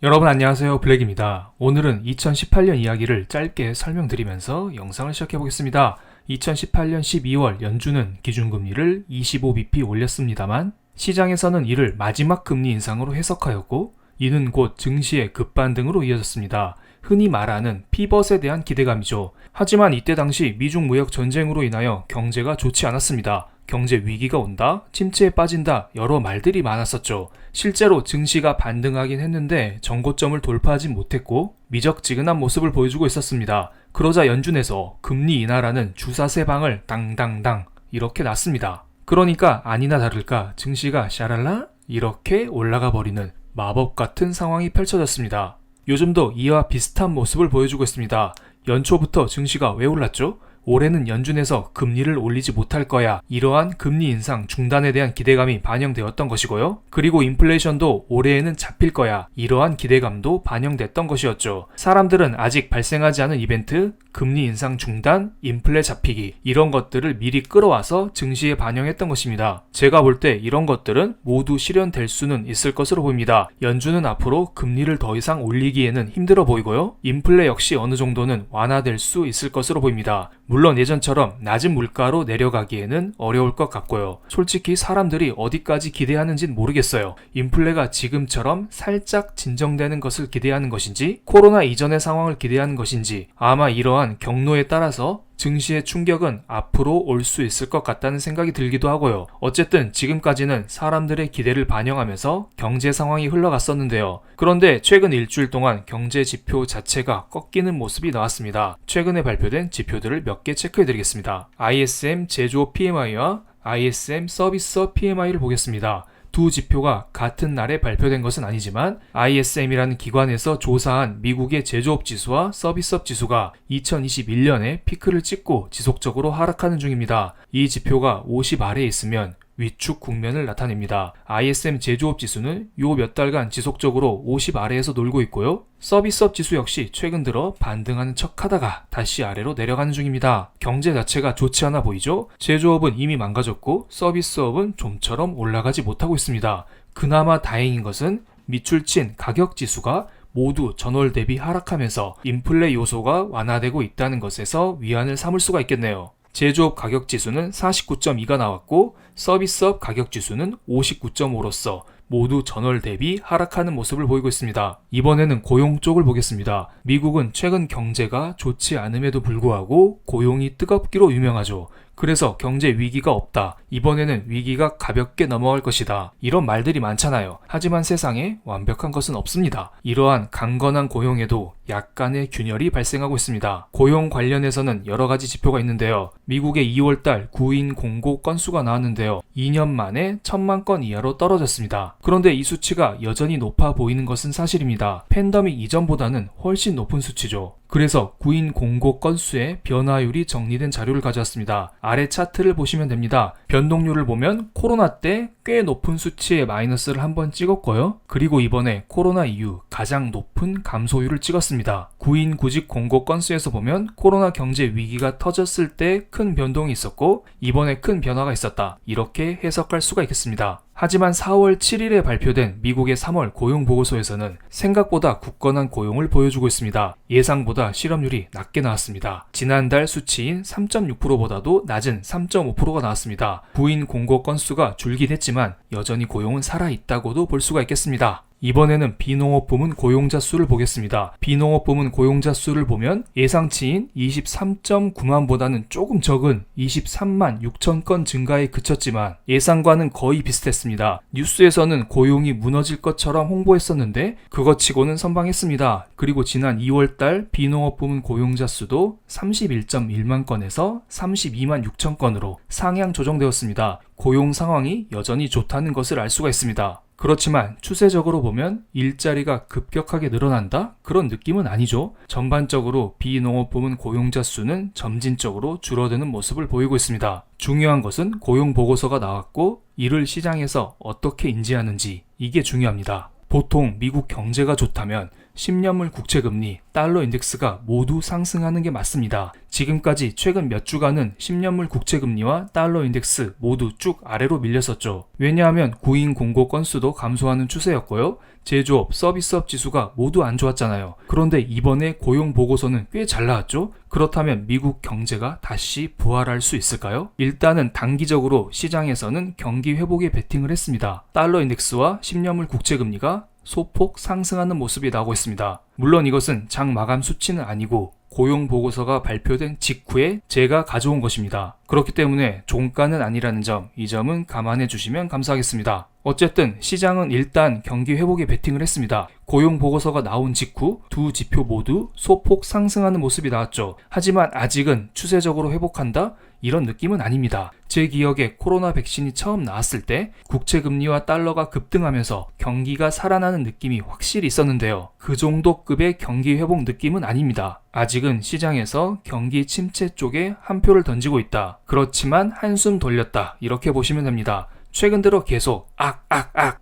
여러분 안녕하세요, 블랙입니다. 오늘은 2018년 이야기를 짧게 설명드리면서 영상을 시작해보겠습니다. 2018년 12월 연준은 기준금리를 25bp 올렸습니다만 시장에서는 이를 마지막 금리 인상으로 해석하였고 이는 곧 증시의 급반등으로 이어졌습니다. 흔히 말하는 피벗에 대한 기대감이죠. 하지만 이때 당시 미중 무역 전쟁으로 인하여 경제가 좋지 않았습니다. 경제 위기가 온다, 침체에 빠진다 여러 말들이 많았었죠. 실제로 증시가 반등하긴 했는데 정고점을 돌파하지 못했고 미적지근한 모습을 보여주고 있었습니다. 그러자 연준에서 금리 인하라는 주사세 방을 당당당 이렇게 놨습니다. 그러니까 아니나 다를까 증시가 샤랄라 이렇게 올라가 버리는 마법 같은 상황이 펼쳐졌습니다. 요즘도 이와 비슷한 모습을 보여주고 있습니다. 연초부터 증시가 왜 올랐죠? 올해는 연준에서 금리를 올리지 못할 거야. 이러한 금리 인상 중단에 대한 기대감이 반영되었던 것이고요. 그리고 인플레이션도 올해에는 잡힐 거야. 이러한 기대감도 반영됐던 것이었죠. 사람들은 아직 발생하지 않은 이벤트, 금리 인상 중단, 인플레 잡히기 이런 것들을 미리 끌어와서 증시에 반영했던 것입니다. 제가 볼 때 이런 것들은 모두 실현될 수는 있을 것으로 보입니다. 연준은 앞으로 금리를 더 이상 올리기에는 힘들어 보이고요. 인플레 역시 어느 정도는 완화될 수 있을 것으로 보입니다. 물론 예전처럼 낮은 물가로 내려가기에는 어려울 것 같고요. 솔직히 사람들이 어디까지 기대하는진 모르겠어요. 인플레가 지금처럼 살짝 진정되는 것을 기대하는 것인지 코로나 이전의 상황을 기대하는 것인지 아마 이러한 경로에 따라서 증시의 충격은 앞으로 올 수 있을 것 같다는 생각이 들기도 하고요. 어쨌든 지금까지는 사람들의 기대를 반영하면서 경제 상황이 흘러갔었는데요. 그런데 최근 일주일 동안 경제 지표 자체가 꺾이는 모습이 나왔습니다. 최근에 발표된 지표들을 몇 개 체크해드리겠습니다. ISM 제조업 PMI와 ISM 서비스업 PMI를 보겠습니다. 두 지표가 같은 날에 발표된 것은 아니지만 ISM이라는 기관에서 조사한 미국의 제조업 지수와 서비스업 지수가 2021년에 피크를 찍고 지속적으로 하락하는 중입니다. 이 지표가 50 아래에 있으면 위축 국면을 나타냅니다. ISM 제조업 지수는 요 몇 달간 지속적으로 50 아래에서 놀고 있고요. 서비스업 지수 역시 최근 들어 반등하는 척하다가 다시 아래로 내려가는 중입니다. 경제 자체가 좋지 않아 보이죠? 제조업은 이미 망가졌고 서비스업은 좀처럼 올라가지 못하고 있습니다. 그나마 다행인 것은 밑줄친 가격 지수가 모두 전월 대비 하락하면서 인플레 요소가 완화되고 있다는 것에서 위안을 삼을 수가 있겠네요. 제조업 가격 지수는 49.2가 나왔고 서비스업 가격 지수는 59.5로서 모두 전월 대비 하락하는 모습을 보이고 있습니다. 이번에는 고용 쪽을 보겠습니다. 미국은 최근 경제가 좋지 않음에도 불구하고 고용이 뜨겁기로 유명하죠. 그래서 경제 위기가 없다. 이번에는 위기가 가볍게 넘어갈 것이다. 이런 말들이 많잖아요. 하지만 세상에 완벽한 것은 없습니다. 이러한 강건한 고용에도 약간의 균열이 발생하고 있습니다. 고용 관련해서는 여러 가지 지표가 있는데요. 미국의 2월달 구인 공고 건수가 나왔는데요. 2년 만에 1000만 건 이하로 떨어졌습니다. 그런데 이 수치가 여전히 높아 보이는 것은 사실입니다. 팬데믹 이전보다는 훨씬 높은 수치죠. 그래서 구인 공고 건수의 변화율이 정리된 자료를 가져왔습니다. 아래 차트를 보시면 됩니다. 변동률을 보면 코로나 때 꽤 높은 수치의 마이너스를 한번 찍었고요. 그리고 이번에 코로나 이후 가장 높은 감소율을 찍었습니다. 구인 구직 공고 건수에서 보면 코로나 경제 위기가 터졌을 때 큰 변동이 있었고 이번에 큰 변화가 있었다. 이렇게 해석할 수가 있겠습니다. 하지만 4월 7일에 발표된 미국의 3월 고용보고서에서는 생각보다 굳건한 고용을 보여주고 있습니다. 예상보다 실업률이 낮게 나왔습니다. 지난달 수치인 3.6%보다도 낮은 3.5%가 나왔습니다. 구인 공고 건수가 줄긴 했지만 여전히 고용은 살아있다고도 볼 수가 있겠습니다. 이번에는 비농업 부문 고용자 수를 보겠습니다. 비농업 부문 고용자 수를 보면 예상치인 23.9만보다는 조금 적은 23만 6천 건 증가에 그쳤지만 예상과는 거의 비슷했습니다. 뉴스에서는 고용이 무너질 것처럼 홍보했었는데 그것치고는 선방했습니다. 그리고 지난 2월달 비농업 부문 고용자 수도 31.1만 건에서 32만 6천 건으로 상향 조정되었습니다. 고용 상황이 여전히 좋다는 것을 알 수가 있습니다. 그렇지만 추세적으로 보면 일자리가 급격하게 늘어난다? 그런 느낌은 아니죠. 전반적으로 비농업 부문 고용자 수는 점진적으로 줄어드는 모습을 보이고 있습니다. 중요한 것은 고용 보고서가 나왔고 이를 시장에서 어떻게 인지하는지 이게 중요합니다. 보통 미국 경제가 좋다면 10년물 국채금리, 달러 인덱스가 모두 상승하는 게 맞습니다. 지금까지 최근 몇 주간은 10년물 국채금리와 달러 인덱스 모두 쭉 아래로 밀렸었죠. 왜냐하면 구인 공고 건수도 감소하는 추세였고요. 제조업, 서비스업 지수가 모두 안 좋았잖아요. 그런데 이번에 고용 보고서는 꽤 잘 나왔죠? 그렇다면 미국 경제가 다시 부활할 수 있을까요? 일단은 단기적으로 시장에서는 경기 회복에 베팅을 했습니다. 달러 인덱스와 10년물 국채금리가 소폭 상승하는 모습이 나오고 있습니다. 물론 이것은 장 마감 수치는 아니고 고용 보고서가 발표된 직후에 제가 가져온 것입니다. 그렇기 때문에 종가는 아니라는 점, 이 점은 감안해 주시면 감사하겠습니다. 어쨌든 시장은 일단 경기 회복에 베팅을 했습니다. 고용 보고서가 나온 직후 두 지표 모두 소폭 상승하는 모습이 나왔죠. 하지만 아직은 추세적으로 회복한다? 이런 느낌은 아닙니다. 제 기억에 코로나 백신이 처음 나왔을 때 국채 금리와 달러가 급등하면서 경기가 살아나는 느낌이 확실히 있었는데요. 그 정도 급의 경기 회복 느낌은 아닙니다. 아직은 시장에서 경기 침체 쪽에 한 표를 던지고 있다. 그렇지만 한숨 돌렸다. 이렇게 보시면 됩니다. 최근 들어 계속 악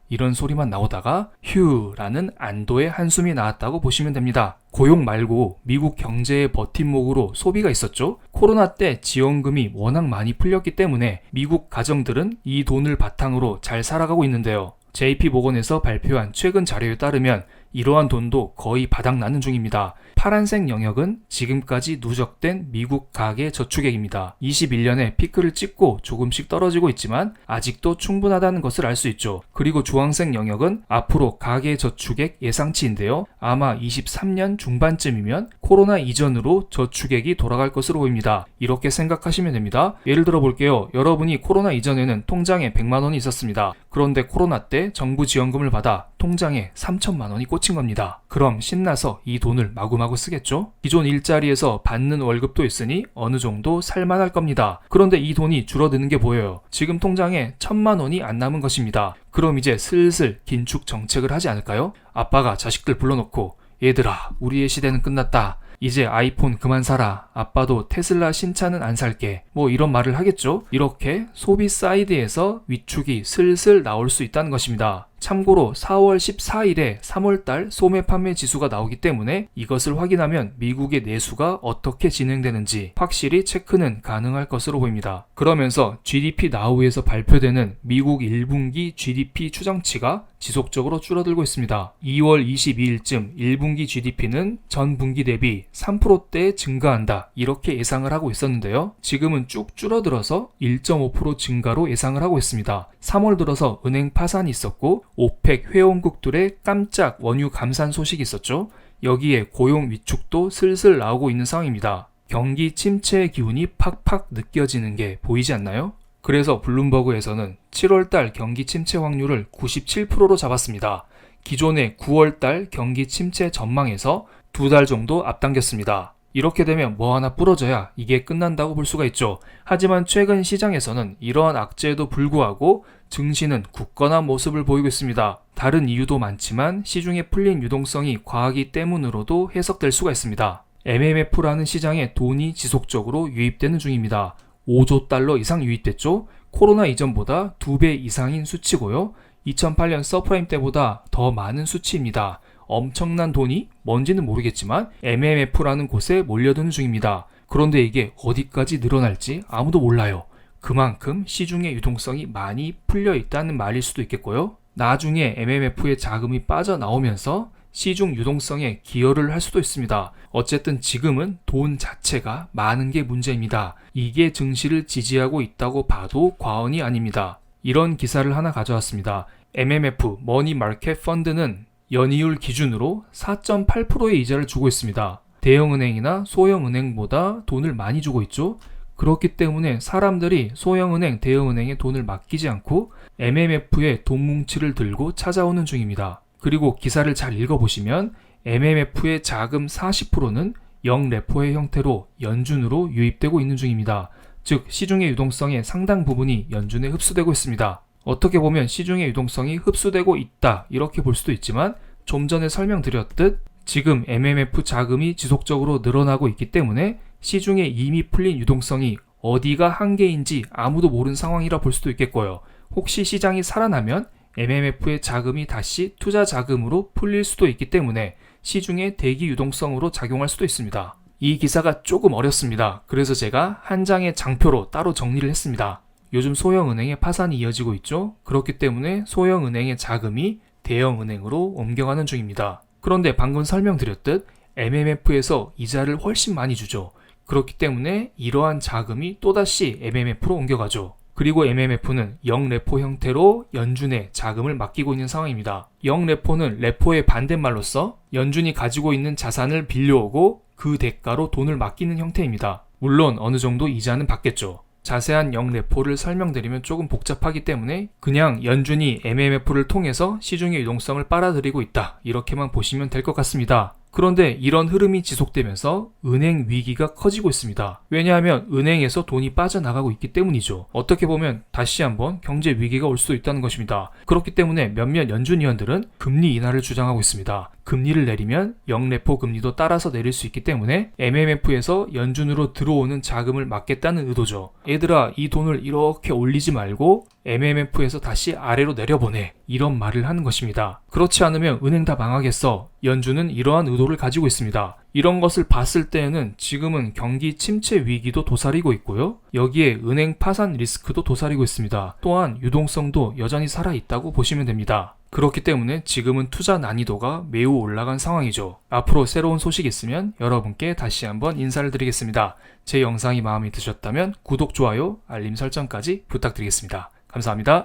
이런 소리만 나오다가 휴라는 안도의 한숨이 나왔다고 보시면 됩니다. 고용 말고 미국 경제의 버팀목으로 소비가 있었죠. 코로나 때 지원금이 워낙 많이 풀렸기 때문에 미국 가정들은 이 돈을 바탕으로 잘 살아가고 있는데요. JP모건에서 발표한 최근 자료에 따르면 이러한 돈도 거의 바닥나는 중입니다. 파란색 영역은 지금까지 누적된 미국 가계 저축액입니다. 21년에 피크를 찍고 조금씩 떨어지고 있지만 아직도 충분하다는 것을 알 수 있죠. 그리고 주황색 영역은 앞으로 가계 저축액 예상치인데요. 아마 23년 중반쯤이면 코로나 이전으로 저축액이 돌아갈 것으로 보입니다. 이렇게 생각하시면 됩니다. 예를 들어 볼게요. 여러분이 코로나 이전에는 통장에 100만 원이 있었습니다. 그런데 코로나 때 정부 지원금을 받아 통장에 3천만 원이 꽂힌 겁니다. 그럼 신나서 이 돈을 마구마구 쓰겠죠? 기존 일자리에서 받는 월급도 있으니 어느 정도 살만할 겁니다. 그런데 이 돈이 줄어드는 게 보여요. 지금 통장에 1,000만 원이 안 남은 것입니다. 그럼 이제 슬슬 긴축 정책을 하지 않을까요? 아빠가 자식들 불러놓고 얘들아, 우리의 시대는 끝났다. 이제 아이폰 그만 사라. 아빠도 테슬라 신차는 안 살게. 뭐 이런 말을 하겠죠? 이렇게 소비 사이드에서 위축이 슬슬 나올 수 있다는 것입니다. 참고로 4월 14일에 3월달 소매 판매 지수가 나오기 때문에 이것을 확인하면 미국의 내수가 어떻게 진행되는지 확실히 체크는 가능할 것으로 보입니다. 그러면서 GDP 나우에서 발표되는 미국 1분기 GDP 추정치가 지속적으로 줄어들고 있습니다. 2월 22일쯤 1분기 GDP는 전 분기 대비 3%대 증가한다. 이렇게 예상을 하고 있었는데요. 지금은 쭉 줄어들어서 1.5% 증가로 예상을 하고 있습니다. 3월 들어서 은행 파산이 있었고 오펙 회원국들의 깜짝 원유 감산 소식이 있었죠. 여기에 고용 위축도 슬슬 나오고 있는 상황입니다. 경기 침체의 기운이 팍팍 느껴지는 게 보이지 않나요? 그래서 블룸버그에서는 7월달 경기 침체 확률을 97%로 잡았습니다. 기존의 9월달 경기 침체 전망에서 2달 정도 앞당겼습니다. 이렇게 되면 뭐 하나 부러져야 이게 끝난다고 볼 수가 있죠. 하지만 최근 시장에서는 이러한 악재에도 불구하고 증시는 굳건한 모습을 보이고 있습니다. 다른 이유도 많지만 시중에 풀린 유동성이 과하기 때문으로도 해석될 수가 있습니다. MMF라는 시장에 돈이 지속적으로 유입되는 중입니다. 5조 달러 이상 유입됐죠? 코로나 이전보다 2배 이상인 수치고요. 2008년 서프라임 때보다 더 많은 수치입니다. 엄청난 돈이 뭔지는 모르겠지만 MMF라는 곳에 몰려드는 중입니다. 그런데 이게 어디까지 늘어날지 아무도 몰라요. 그만큼 시중의 유동성이 많이 풀려 있다는 말일 수도 있겠고요. 나중에 MMF의 자금이 빠져나오면서 시중 유동성에 기여를 할 수도 있습니다. 어쨌든 지금은 돈 자체가 많은 게 문제입니다. 이게 증시를 지지하고 있다고 봐도 과언이 아닙니다. 이런 기사를 하나 가져왔습니다. MMF 머니 마켓 펀드는 연이율 기준으로 4.8%의 이자를 주고 있습니다. 대형은행이나 소형은행보다 돈을 많이 주고 있죠. 그렇기 때문에 사람들이 소형은행, 대형은행에 돈을 맡기지 않고 MMF의 돈 뭉치를 들고 찾아오는 중입니다. 그리고 기사를 잘 읽어보시면 MMF의 자금 40%는 영레포의 형태로 연준으로 유입되고 있는 중입니다. 즉 시중의 유동성의 상당 부분이 연준에 흡수되고 있습니다. 어떻게 보면 시중의 유동성이 흡수되고 있다 이렇게 볼 수도 있지만 좀 전에 설명드렸듯 지금 MMF 자금이 지속적으로 늘어나고 있기 때문에 시중에 이미 풀린 유동성이 어디가 한계인지 아무도 모르는 상황이라 볼 수도 있겠고요. 혹시 시장이 살아나면 MMF의 자금이 다시 투자 자금으로 풀릴 수도 있기 때문에 시중의 대기 유동성으로 작용할 수도 있습니다. 이 기사가 조금 어렵습니다. 그래서 제가 한 장의 장표로 따로 정리를 했습니다. 요즘 소형은행의 파산이 이어지고 있죠. 그렇기 때문에 소형은행의 자금이 대형은행으로 옮겨가는 중입니다. 그런데 방금 설명드렸듯 MMF에서 이자를 훨씬 많이 주죠. 그렇기 때문에 이러한 자금이 또다시 MMF로 옮겨가죠. 그리고 MMF는 0레포 형태로 연준에 자금을 맡기고 있는 상황입니다. 0레포는 레포의 반대말로서 연준이 가지고 있는 자산을 빌려오고 그 대가로 돈을 맡기는 형태입니다. 물론 어느 정도 이자는 받겠죠. 자세한 0레포를 설명드리면 조금 복잡하기 때문에 그냥 연준이 MMF를 통해서 시중의 유동성을 빨아들이고 있다, 이렇게만 보시면 될 것 같습니다. 그런데 이런 흐름이 지속되면서 은행 위기가 커지고 있습니다. 왜냐하면 은행에서 돈이 빠져나가고 있기 때문이죠. 어떻게 보면 다시 한번 경제 위기가 올 수도 있다는 것입니다. 그렇기 때문에 몇몇 연준위원들은 금리 인하를 주장하고 있습니다. 금리를 내리면 0레포 금리도 따라서 내릴 수 있기 때문에 MMF에서 연준으로 들어오는 자금을 막겠다는 의도죠. 얘들아, 이 돈을 이렇게 올리지 말고 MMF에서 다시 아래로 내려보내, 이런 말을 하는 것입니다. 그렇지 않으면 은행 다 망하겠어. 연준은 이러한 의도를 가지고 있습니다. 이런 것을 봤을 때에는 지금은 경기 침체 위기도 도사리고 있고요. 여기에 은행 파산 리스크도 도사리고 있습니다. 또한 유동성도 여전히 살아있다고 보시면 됩니다. 그렇기 때문에 지금은 투자 난이도가 매우 올라간 상황이죠. 앞으로 새로운 소식 있으면 여러분께 다시 한번 인사를 드리겠습니다. 제 영상이 마음에 드셨다면 구독, 좋아요, 알림 설정까지 부탁드리겠습니다. 감사합니다.